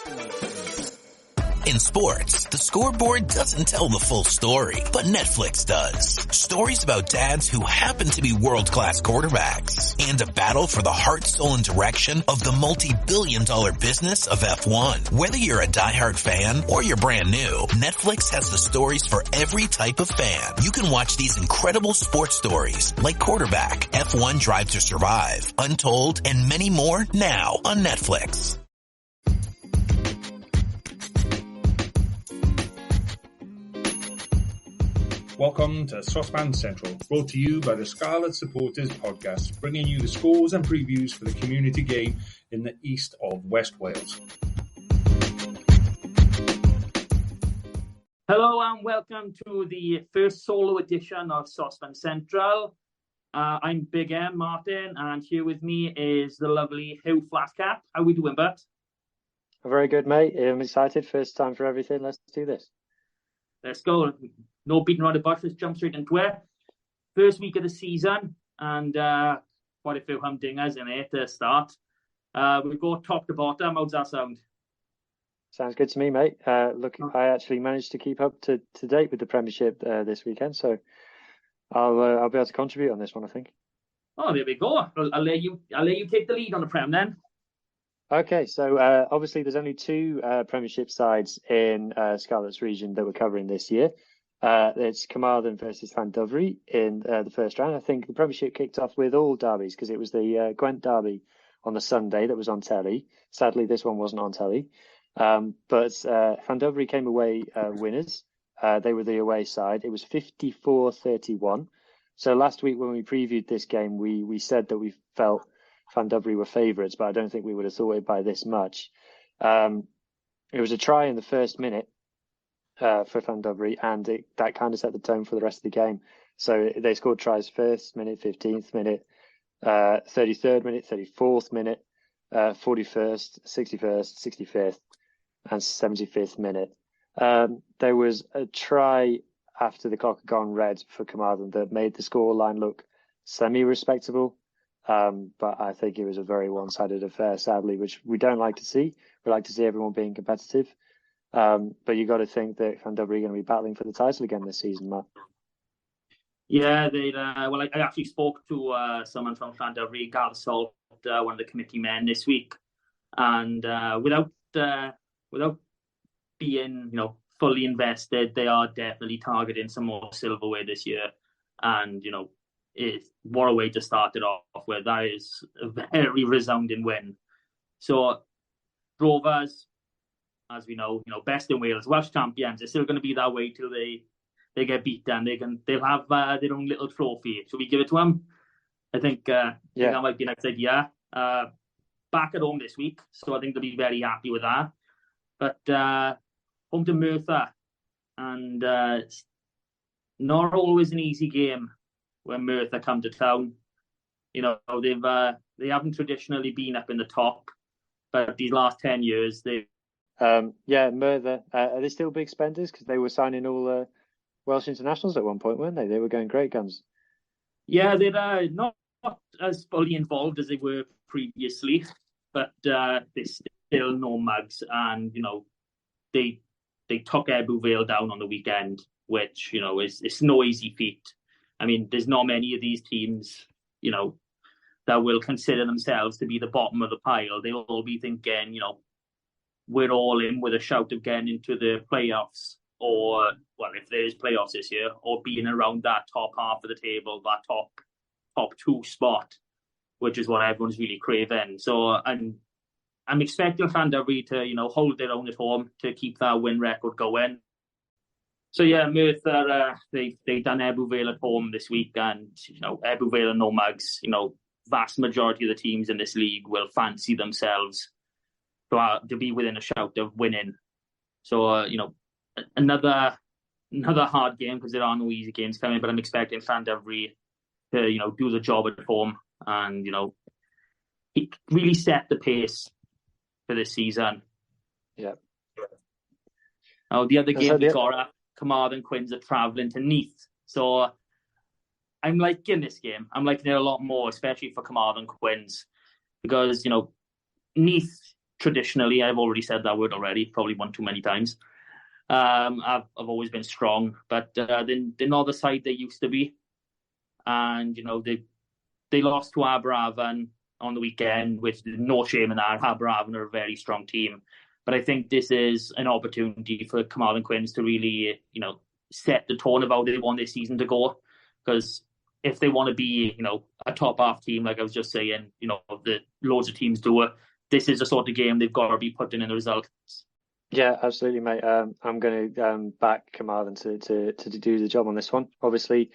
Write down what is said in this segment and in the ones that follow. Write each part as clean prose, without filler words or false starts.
In sports, the scoreboard doesn't tell the full story, but Netflix does. Stories about dads who happen to be world-class quarterbacks and a battle for the heart, soul, and direction of the multi-billion-dollar business of F1. Whether you're a diehard fan or you're brand new, Netflix has the stories for every type of fan. You can watch these incredible sports stories like Quarterback, F1 Drive to Survive, Untold, and many more now on Netflix. Welcome to Sosban Central, brought to you by the Scarlet Supporters Podcast, bringing you the scores and previews for the community game in the east of West Wales. Hello and welcome to the first solo edition of Sosban Central. I'm Big M, Martyn, and here with me is the lovely Huw Flatcap. How are we doing, Bert? Very good, mate. I'm excited. First time for everything. Let's do this. Let's go. No beating around the bush. Let's jump straight into it. First week of the season, and quite a few humdingers in it to start. We go top to bottom. How's that sound? Sounds good to me, mate. Look, I actually managed to keep up to date with the Premiership this weekend, so I'll be able to contribute on this one, I think. Oh, there we go. I'll let you take the lead on the Prem then. Okay, so obviously there's only two Premiership sides in Scarlet's region that we're covering this year. It's Carmarthen versus Llandovery in the first round. I think the Premiership kicked off with all derbies because it was the Gwent derby on the Sunday that was on telly. Sadly, this one wasn't on telly. But Llandovery came away winners. They were the away side. It was 54-31. So last week when we previewed this game, we said that we felt Llandovery were favourites, but I don't think we would have thought it by this much. It was a try in the first minute for Llandovery, and that kind of set the tone for the rest of the game. So they scored tries first minute, 15th minute, 33rd minute, 34th minute, 41st, 61st, 65th, and 75th minute. There was a try after the clock had gone red for Carmarthen that made the scoreline look semi-respectable. But I think it was a very one-sided affair, sadly, which we don't like to see. We like to see everyone being competitive. But you got to think that Llandovery are going to be battling for the title again this season, Matt. Yeah, I actually spoke to someone from Llandovery, Gareth Salt, one of the committee men this week, and without being fully invested, they are definitely targeting some more silverware this year, and what a way to start it off with. That is a very resounding win. So Rovers, as we know, best in Wales, Welsh champions, it's still going to be that way till they get beaten. They'll have their own little trophy. Should we give it to them? I think that might be a nice idea. Back at home this week, so I think they'll be very happy with that. But home to Merthyr, and it's not always an easy game when Merthyr come to town. They haven't traditionally been up in the top, but these last 10 years they've Merthyr, are they still big spenders? Because they were signing all Welsh internationals at one point, weren't they? They were going great guns. Yeah, they're not as fully involved as they were previously, but they're still no mugs. And, they took Ebbw Vale down on the weekend, which, is no easy feat. I mean, there's not many of these teams, that will consider themselves to be the bottom of the pile. They'll all be thinking, we're all in with a shout of getting into the playoffs, or, well, if there is playoffs this year, or being around that top half of the table, that top two spot, which is what everyone's really craving. So I'm expecting Llandovery to, hold their own at home to keep that win record going. So yeah, Merthyr, they done Ebbw Vale at home this week, and Ebbw Vale are no mugs. Vast majority of the teams in this league will fancy themselves to be within a shout of winning. So another hard game, because there are no easy games coming. But I'm expecting Llandovery to do the job at home and really set the pace for this season. Yeah. Now the other game we got, Carmarthen Quins are travelling to Neath. So I'm liking this game. I'm liking it a lot more, especially for Carmarthen Quins, because Neath traditionally, I've already said that word already, probably one too many times. I've always been strong, but they're not the side they used to be. And, they lost to Aberafon on the weekend, which there's no shame in that. Aberafon are a very strong team. But I think this is an opportunity for Carmarthen Quins to really, set the tone of how they want this season to go. Because if they want to be, a top half team, like I was just saying, the loads of teams do it, this is the sort of game they've got to be putting in the results. Yeah, absolutely, mate. I'm going to back Carmarthen to do the job on this one. Obviously,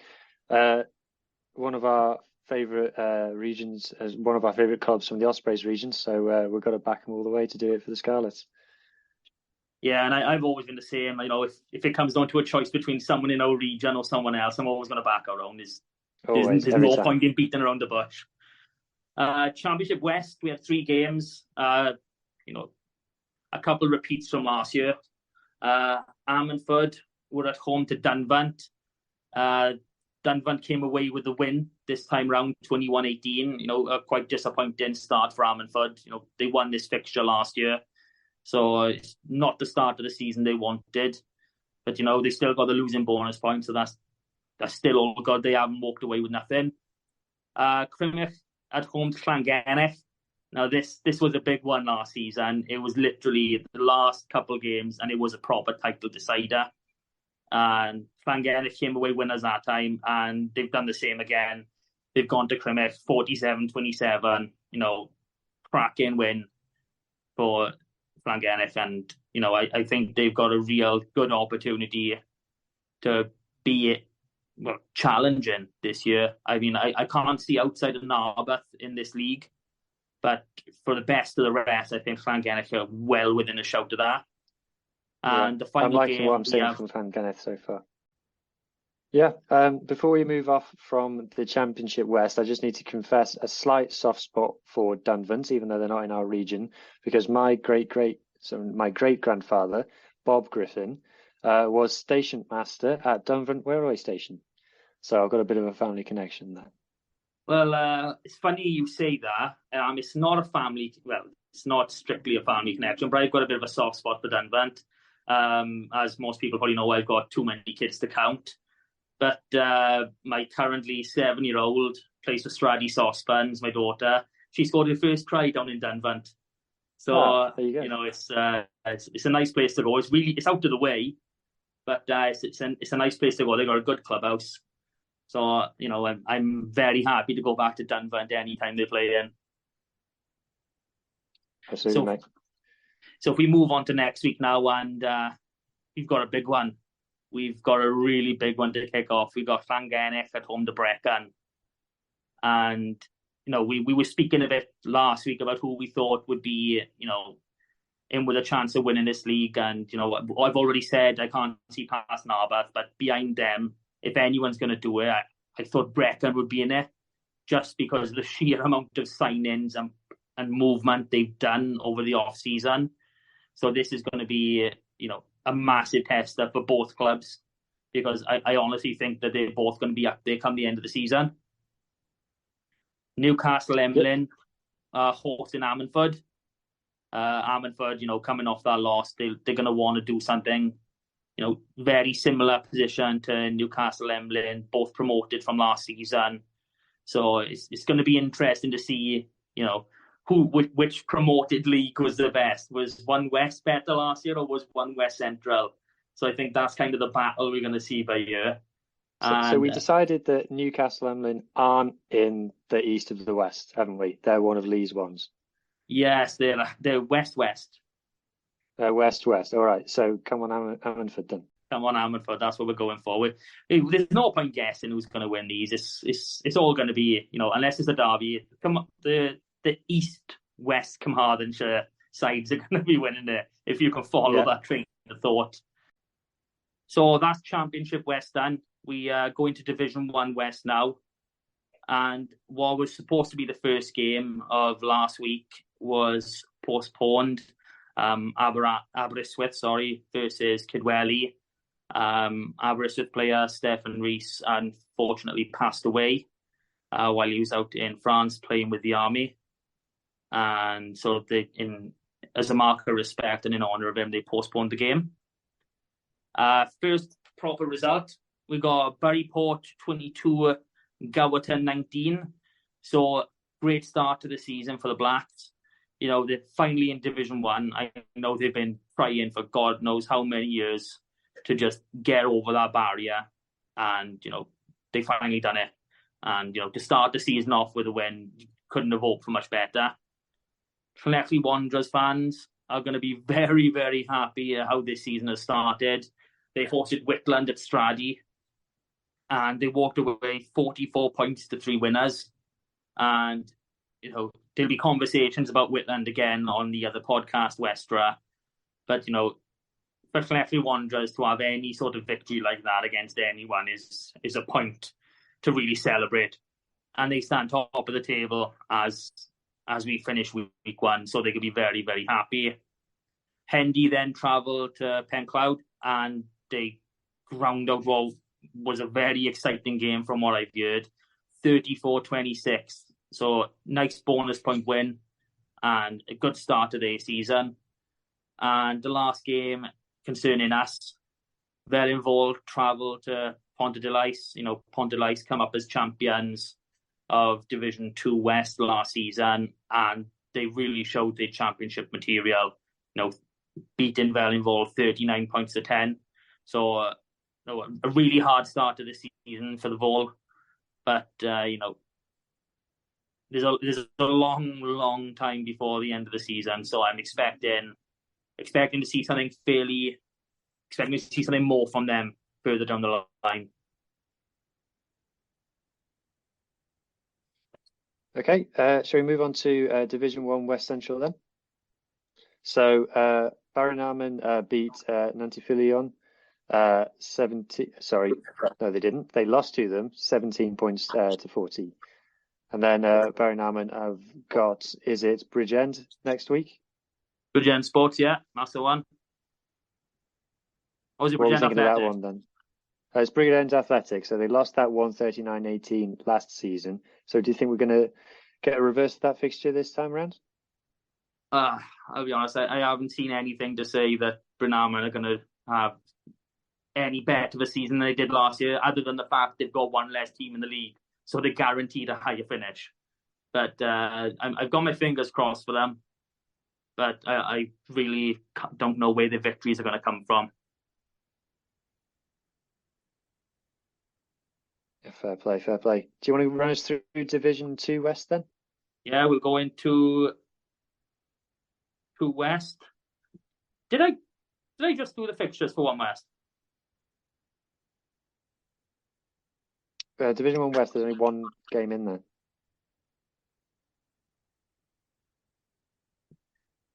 one of our favourite regions, as one of our favourite clubs from the Ospreys region, so we've got to back them all the way to do it for the Scarlets. Yeah, and I've always been the same. If it comes down to a choice between someone in our region or someone else, I'm always going to back our own. There's no point in beating around the bush. Championship West, we had 3 games. A couple of repeats from last year. Ammanford were at home to Dunvant. Dunvant came away with the win this time round, 21-18. A quite disappointing start for Ammanford. They won this fixture last year. So it's not the start of the season they wanted. But, they still got the losing bonus point, so that's still all good. They haven't walked away with nothing. Crymych at home to Llangennech. Now, this was a big one last season. It was literally the last couple of games, and it was a proper title decider. And Llangennech came away winners that time, and they've done the same again. They've gone to Crymych 47-27, cracking win for Llangennech. And, I think they've got a real good opportunity to be challenging this year. I mean, I can't see outside of Narberth in this league. But for the best of the rest, I think Llangennech are well within a shout of that. And the final I'm liking game, what I'm seeing from Llangennech so far. Yeah, before we move off from the Championship West, I just need to confess a slight soft spot for Dunvant, even though they're not in our region, because my great-grandfather, Bob Griffin, was station master at Dunvant Railway Station. So I've got a bit of a family connection there. Well, it's funny you say that. It's not it's not strictly a family connection, but I've got a bit of a soft spot for Dunvant. As most people probably know, I've got too many kids to count. But my currently 7-year-old plays for Stradi Sosban, my daughter. She scored her first try down in Dunvant. So, there you go. It's a nice place to go. It's out of the way, but it's a nice place to go. They've got a good clubhouse. So, I'm very happy to go back to Dunvant anytime they play in. Absolutely, mate. So if we move on to next week now, and we've got a big one. We've got a really big one to kick off. We've got Llangennech at home to Brecon. And, we were speaking a bit last week about who we thought would be, in with a chance of winning this league. And, I've already said I can't see past Narberth, but behind them, if anyone's going to do it, I thought Brecon would be in it, just because of the sheer amount of signings and movement they've done over the off-season. So this is going to be, a massive tester for both clubs, because I honestly think that they're both going to be up there come the end of the season. Newcastle Emlyn hosting Ammanford. Ammanford, coming off that loss, they're going to want to do something, very similar position to Newcastle Emlyn, both promoted from last season. So it's going to be interesting to see, which promoted league was the best. Was One West better last year, or was One West Central? So I think that's kind of the battle we're going to see by year. So we decided that Newcastle Emlyn aren't in the east of the West, haven't we? They're one of Lee's ones. Yes, they're West-West. They're West-West. All right. So come on, Ammanford then. Come on, Ammanford. That's what we're going for. There's no point guessing who's going to win these. It's all going to be, unless it's a derby. The East-West Carmarthenshire sides are going to be winning it, if you can follow that train of thought. So that's Championship West done. We go into Division 1 West now. And what was supposed to be the first game of last week was postponed. Aberystwyth, versus Kidwelly. Aberystwyth player Stefan Rees unfortunately passed away while he was out in France playing with the army. And so in as a mark of respect and in honour of him, they postponed the game. First proper result, we got Buryport 22, Gowerton 19. So great start to the season for the Blacks. You know, they're finally in Division 1. I know they've been trying for God knows how many years to just get over that barrier. And, you know, they finally done it. And, you know, to start the season off with a win, couldn't have hoped for much better. Llanelli Wanderers fans are going to be very, very happy at how this season has started. They hosted Whitland at Stradi, and they walked away 44 points to 3 winners. And, you know, there'll be conversations about Whitland again on the other podcast, Westra. But, you know, for Llanelli Wanderers to have any sort of victory like that against anyone is a point to really celebrate. And they stand top of the table as we finish week 1, so they could be very, very happy. Hendy then travelled to Pencloud, and they ground out what was a very exciting game from what I've heard. 34-26. So nice bonus point win and a good start to their season. And the last game concerning us, Wellinvold travelled to Ponta de Lice. You know, Ponta de Lice come up as champions of Division 2 West last season, and they really showed their championship material. You know, beating Wellinvold 39 points to 10. So a really hard start to the season for the Vol. But you know, there's a long time before the end of the season, so I'm expecting to see something more from them further down the line. Okay, shall we move on to Division 1 West Central then? So Barinaman beat Nantyphilion 70. Sorry, no, they didn't. They lost to them 17 points to 40. And then Barinaman have got, is it Bridgend next week? Bridgend Sports, yeah, that's the one. Or was it Bridgend Athletic? That one then? It's Bridgend Athletic. So they lost that one 39-18 last season. So do you think we're going to get a reverse of that fixture this time around? I'll be honest, I haven't seen anything to say that Barinaman are going to have any better of a season than they did last year, other than the fact they've got one less team in the league, so they're guaranteed a higher finish. But I've got my fingers crossed for them. But I really don't know where the victories are going to come from. Fair play. Do you want to run us through Division 2 West then? Yeah, we'll go into 2 West. Did I just do the fixtures for 1 West? Division 1 West, there's only one game in there.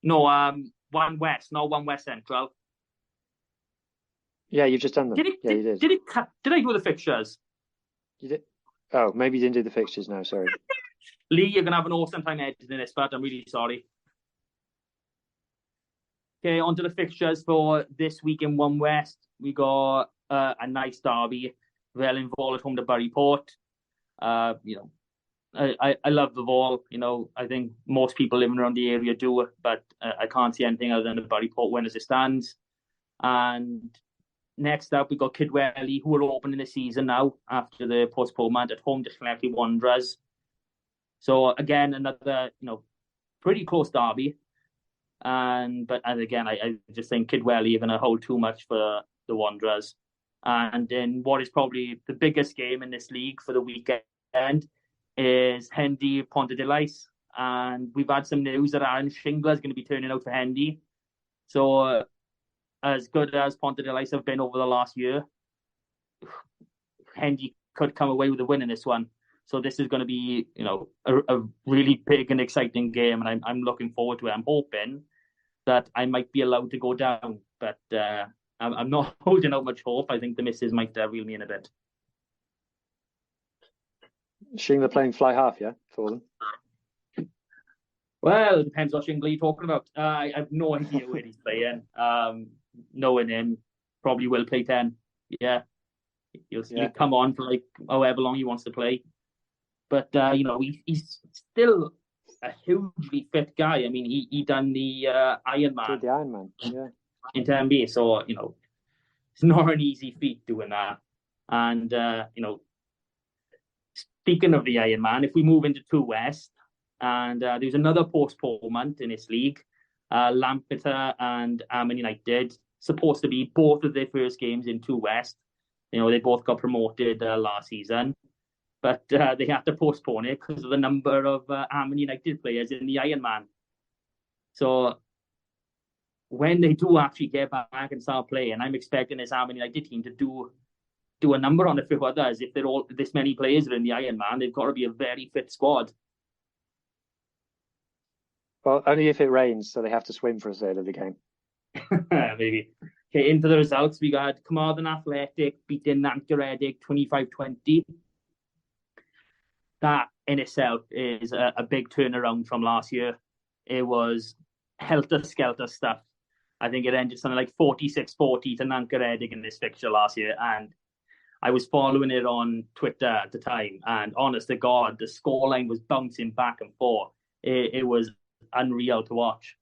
No, 1 West, not 1 West Central. Yeah, you've just done them. You did. Did I do the fixtures? You did. Oh, maybe you didn't do the fixtures now. Sorry, Lee. You're gonna have an awesome time editing this, but I'm really sorry. Okay, on to the fixtures for this week in 1 West. We got a nice derby. Wellinvold at home to Buryport. You know, I love the Vol. You know, I think most people living around the area do, but I can't see anything other than the Buryport win as it stands. And next up, we got Kidwelly, who are opening the season now after the postponement, at home to Llanelli Wanderers. So again, another pretty close derby. And again, I just think Kidwelly are going to hold too much for the Wanderers. And in what is probably the biggest game in this league for the weekend is Hendy Ponta de Lice. And we've had some news that Aaron Shingler is going to be turning out for Hendy. So as good as Ponta de Lice have been over the last year, Hendy could come away with a win in this one. So this is going to be, a really big and exciting game, and I'm looking forward to it. I'm hoping that I might be allowed to go down, but I'm not holding out much hope. I think the missus might reel me in a bit. Shingler playing fly half, yeah, for them? Well, it depends what Shingler you're talking about. I have no idea where he's playing. Knowing him, probably will play 10. Yeah. He'll come on for like however long he wants to play. But, he's still a hugely fit guy. I mean, he done the Ironman. Did the Ironman, yeah. In Tenby, so it's not an easy feat doing that. And speaking of the Ironman, if we move into 2 West, and there's another postponement in this league. Lampeter and Martyn United supposed to be both of their first games in 2 West. They both got promoted last season, but they had to postpone it because of the number of Martyn United players in the Ironman. So when they do actually get back and start playing, I'm expecting this Martyn United team to do a number on a few others. If they're all this many players are in the Ironman, they've got to be a very fit squad. Well, only if it rains, so they have to swim for a third of the game. Maybe. Okay, into the results, we got Carmarthen Athletic beating Nantgaredig 25-20. That in itself is a big turnaround from last year. It was helter-skelter stuff. I think it ended something like 46-40 to Nantgaredig in this fixture last year, and I was following it on Twitter at the time, and honest to God, the scoreline was bouncing back and forth. It was unreal to watch.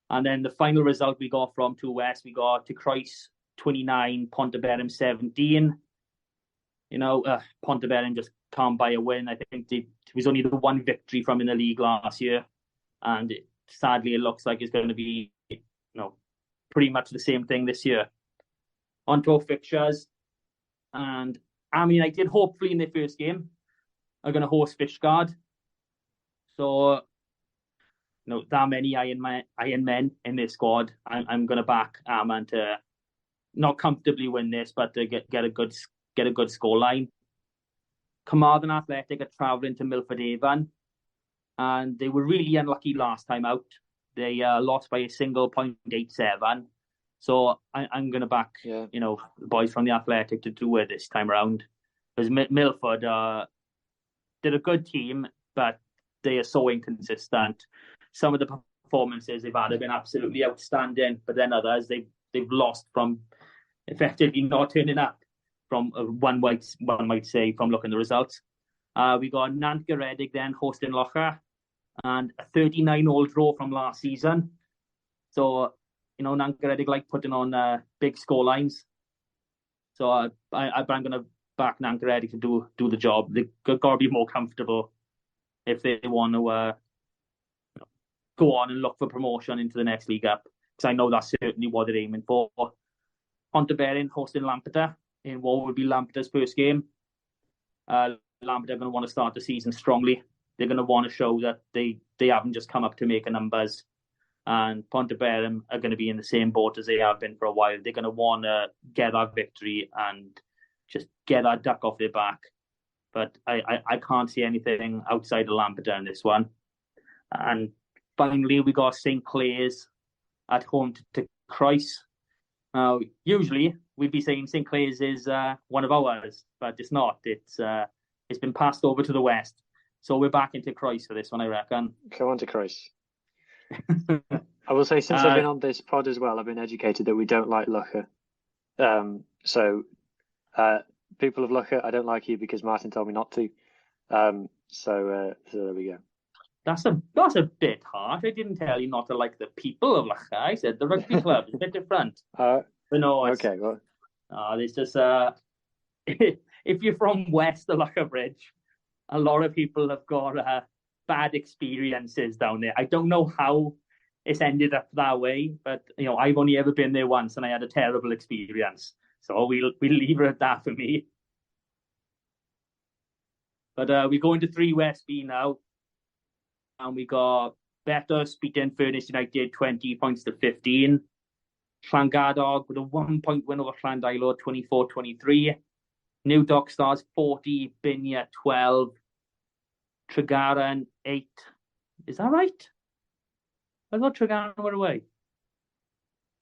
And then the final result we got from 2 West, we got to Croyce 29, Ponteberem 17. Ponteberem just can't buy a win. I think it was only the one victory from in the league last year, and sadly it looks like it's going to be pretty much the same thing this year. On to our fixtures, and United hopefully in their first game are going to host Fishguard. So that many Iron Men in this squad, I'm going to back Armand to not comfortably win this, but to get a good score line. Carmarthen Athletic are travelling to Milford Haven, and they were really unlucky last time out. They lost by a single 0.87. So I'm going to back the boys from the Athletic to do it this time around, because Milford did a good team, but they are so inconsistent. Some of the performances they've had have been absolutely outstanding, but then others they've lost from effectively not turning up. From one might say from looking at the results. We got Nantgaredig then hosting Locher, and a 39-all draw from last season. So Nantgaredig like putting on big score lines. So I'm going to back Nantgaredig to do the job. They've got to be more comfortable if they want to go on and look for promotion into the next league up, because I know that's certainly what they're aiming for. Ponteberem hosting Lampeter in what will be Lampeter's first game. Lampeter are going to want to start the season strongly. They're going to want to show that they haven't just come up to make numbers. And Ponteberem are going to be in the same boat as they have been for a while. They're going to want to get that victory and just get that duck off their back. But I can't see anything outside of Lampeter in this one. And finally, we got St. Clair's at home to Croyce. Usually, we'd be saying St. Clair's is one of ours, but it's not. It's been passed over to the West. So we're back into Croyce for this one, I reckon. Come on to Croyce. I will say, since I've been on this pod as well, I've been educated that we don't like Locher. So people of Locher, I don't like you because Martin told me not to. So there we go. That's a bit harsh. I didn't tell you not to like the people of Locher. I said the rugby club is a bit different. But no, okay. Well, there's just if you're from West of Locher Bridge, a lot of people have got bad experiences down there. I don't know how it's ended up that way, but I've only ever been there once, and I had a terrible experience. So we'll leave it at that for me. But we go into 3 West B now, and we got Betos beating Furness United 20 points to 15. Llangadog with a 1-point win over Llandailo 24-23. New Dock Stars 40, Binia 12, Tregaron 8. Is that right? I thought Tregaron were away.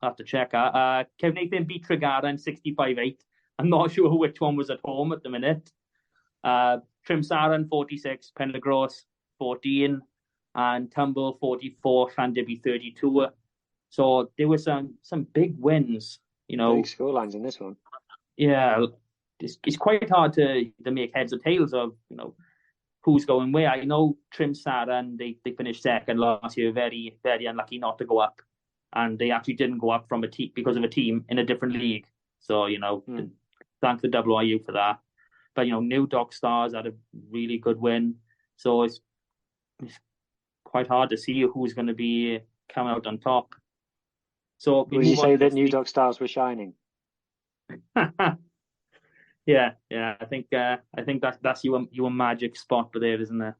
I'll have to check. Cefneithin beat Tregaron 65-8. I'm not sure which one was at home at the minute. Trimsaran 46, Pendergross 14, and Tumble 44, Llandibby 32. So there were some big wins. Big scorelines in this one. Yeah, it's quite hard to make heads or tails of who's going where. I know Trim Saran, they finished second last year, very, very unlucky not to go up. And they actually didn't go up from a team because of a team in a different league. So, thank the WIU for that. But, New Dock Stars had a really good win. So it's quite hard to see who's going to be coming out on top. So would you say that New Dock Stars were shining? Yeah. I think that's your magic spot there, isn't it?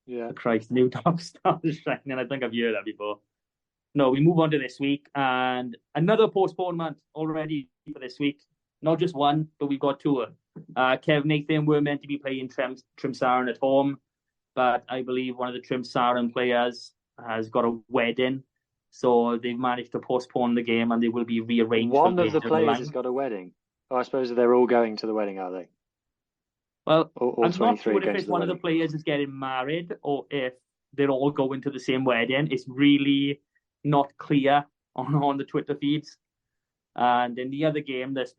Yeah. Christ, New Dock Stars shining. I think I've heard that before. No, we move on to this week, and another postponement already for this week. Not just one, but we've got two. Kev Nathan were meant to be playing Trimsaran at home, but I believe one of the Trimsaran players has got a wedding, so they've managed to postpone the game, and they will be rearranged. One of the players has got a wedding. Oh, I suppose they're all going to the wedding, are they? Well, all I'm not sure if it's one wedding. of the players is getting married or if they're all going to the same wedding. It's really not clear on the Twitter feeds. And in the other game that's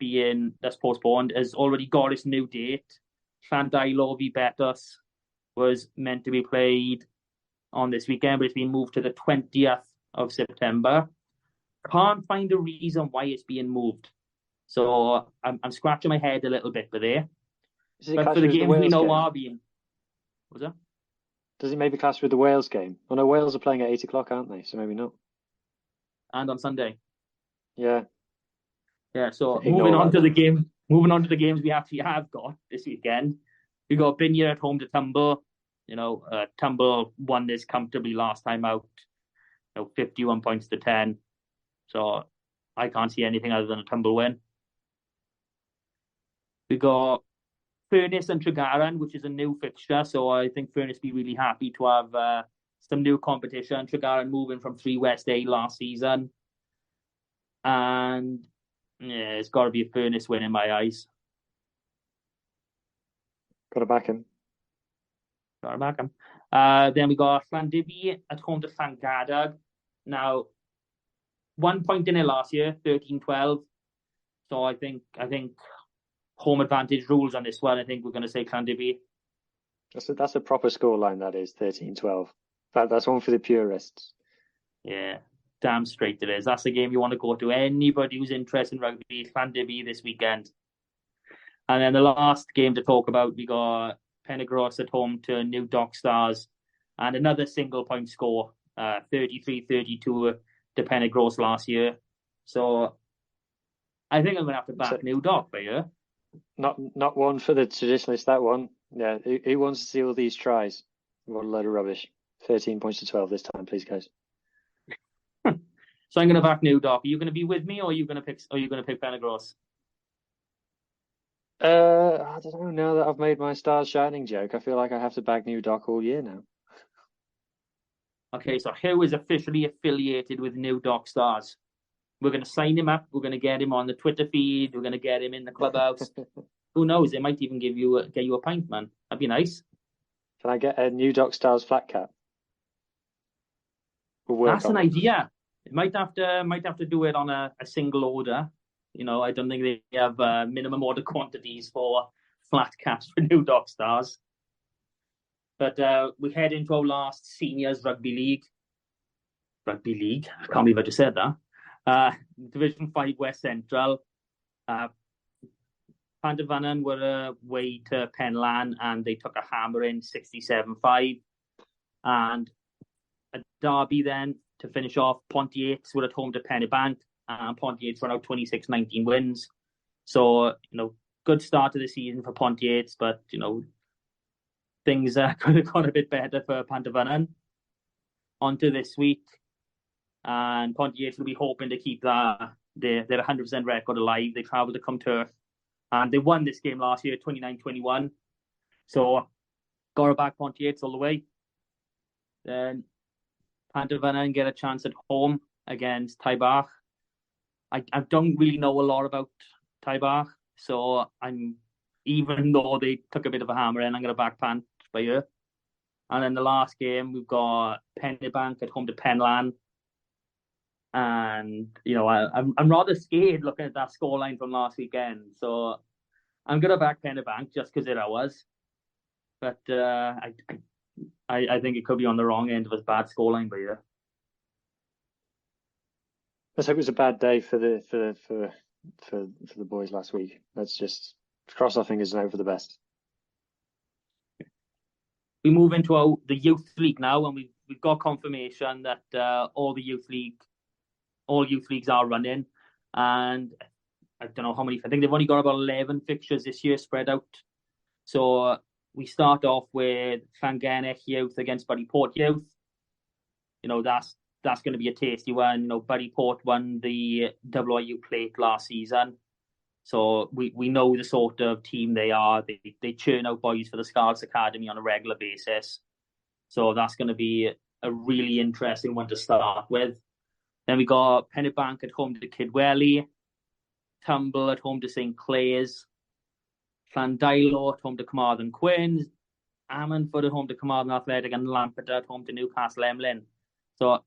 postponed has already got its new date. Llandailo v Betos was meant to be played on this weekend, but it's been moved to the 20th of September. Can't find a reason why it's being moved. So I'm scratching my head a little bit for there. But for the games we know are being... What's that? Does it maybe clash with the Wales game? Well, no, Wales are playing at 8 o'clock, aren't they? So maybe not. And on Sunday. Yeah. Yeah, so moving on to the games we actually have got this weekend. We got Binyar at home to Tumble. Tumble won this comfortably last time out. 51 points to 10. So I can't see anything other than a Tumble win. We got Furness and Tregaron, which is a new fixture. So I think Furness be really happy to have some new competition. Tregaron moving from 3 West A last season. And yeah, it's got to be a Furness win in my eyes. Got to back him. Then we got Llandybie at home to Llangadag. Now, 1 point in it last year, 13-12. So I think home advantage rules on this one. I think we're going to say Llandybie. That's a proper scoreline, that is, 13-12. That's one for the purists. Yeah. Damn straight it is. That's the game you want to go to. Anybody who's interested in rugby, Llandybie this weekend. And then the last game to talk about, we got Penrhos at home to New Dock Stars. And another single point score, 33-32 to Penrhos last year. So I think I'm going to have to back New Dock by here. Not one for the traditionalists, that one. Yeah, who wants to see all these tries? What a load of rubbish. 13 points to 12 this time, please, guys. So I'm going to back New Dock. Are you going to be with me, or are you going to pick Penrhos? I don't know. Now that I've made my stars shining joke, I feel like I have to back New Dock all year now. Okay, so Huw is officially affiliated with New Dock Stars. We're going to sign him up. We're going to get him on the Twitter feed. We're going to get him in the clubhouse. Who knows? They might even get you a pint, man. That'd be nice. Can I get a New Dock Stars flat cap? That's an idea. It might have to do it on a single order. I don't think they have minimum order quantities for flat caps for New Dock Stars. But we head into our last seniors rugby league. I can't believe I just said that. Division 5 West Central. Pandervannen were away to Penlan and they took a hammering 67-5. And a derby then to finish off. Pontiacs were at home to Pennybank, and Pontiacs run out 26-19 wins. So, good start to the season for Pontiacs, but, things could have gone a bit better for Pandervannen. On to this week, and Pontiacs will be hoping to keep their 100% record alive. They travelled to Cumturf, and they won this game last year, 29-21. So, got to back Pontiacs all the way. Then Pandervannen get a chance at home against Taibach. I don't really know a lot about Taibach, so even though they took a bit of a hammer in, I'm going to back Pant by here. And then the last game, we've got Pennybank at home to Penlan. And, I'm rather scared looking at that scoreline from last weekend. So I'm going to back Pennybank just because they're ours. but I think it could be on the wrong end of a bad scoreline, but yeah. Let's hope it was a bad day for the boys last week. Let's just cross our fingers and hope for the best. We move into the youth league now, and we've got confirmation that all youth leagues are running, and I don't know how many. I think they've only got about 11 fixtures this year spread out. So we start off with Llangennech Youth against Buddyport Youth. You know, that's going to be a tasty one. You know, Buddyport won the WIU Plate last season, so we know the sort of team they are. They churn out boys for the Scarlets Academy on a regular basis. So that's going to be a really interesting one to start with. Then we got Pennybank at home to Kidwelly, Tumble at home to St Clair's, Llandilo at home to Carmarthen Quins, Ammanford at home to Carmarthen Athletic, and Lampeter at home to Newcastle Emlyn. So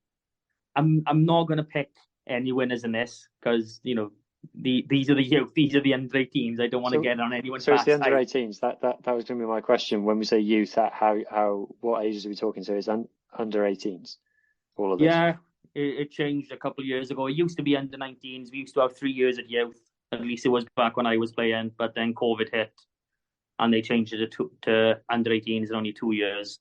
I'm not going to pick any winners in this because, you know, these are the youth, these are the under-18s. I don't want to get on anyone's So it's the under-18s. That was going to be my question. When we say youth, what ages are we talking to? Is under-18s? All of this? Yeah, it changed a couple of years ago. It used to be under-19s. We used to have 3 years at youth. At least it was back when I was playing. But then COVID hit, and they changed it to under-18s in only 2 years.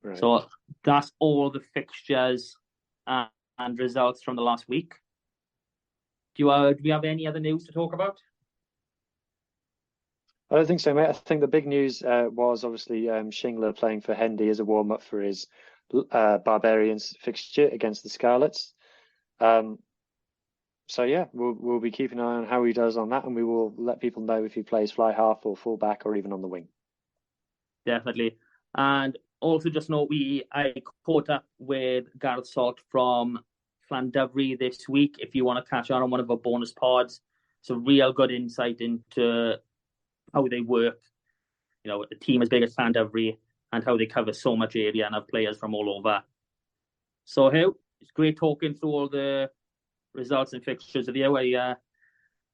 Right. So that's all the fixtures and results from the last week. Do we have any other news to talk about? I don't think so, mate. I think the big news was obviously Shingler playing for Hendy as a warm-up for his Barbarians fixture against the Scarlets. So yeah, we'll be keeping an eye on how he does on that, and we will let people know if he plays fly half or full back or even on the wing. Definitely. And also just note, I caught up with Gareth Salt from Llandovry this week. If you want to catch on one of our bonus pods, it's a real good insight into how they work. You know, a team as big as Llandovry and how they cover so much area and have players from all over. So, Huw, it's great talking through all the results and fixtures of the year.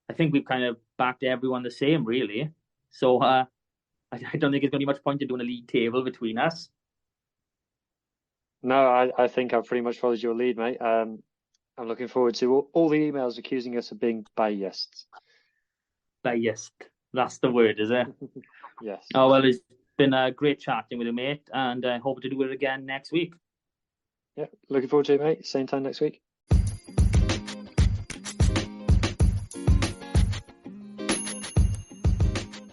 I think we've kind of backed everyone the same, really. So, I don't think there's going to be much point in doing a league table between us. No, I think I've pretty much followed your lead, mate. I'm looking forward to all the emails accusing us of being biased. Biased. That's the word, is it? Yes. Oh, well, it's been a great chatting with you, mate, and I hope to do it again next week. Yeah, looking forward to it, mate. Same time next week.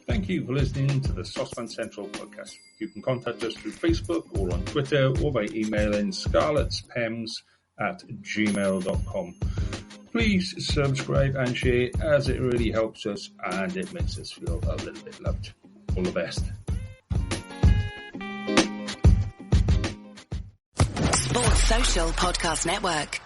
Thank you for listening to the Sosban Central podcast. You can contact us through Facebook or on Twitter or by emailing scarletspems@gmail.com. Please subscribe and share, as it really helps us and it makes us feel a little bit loved. All the best. Sports Social Podcast Network.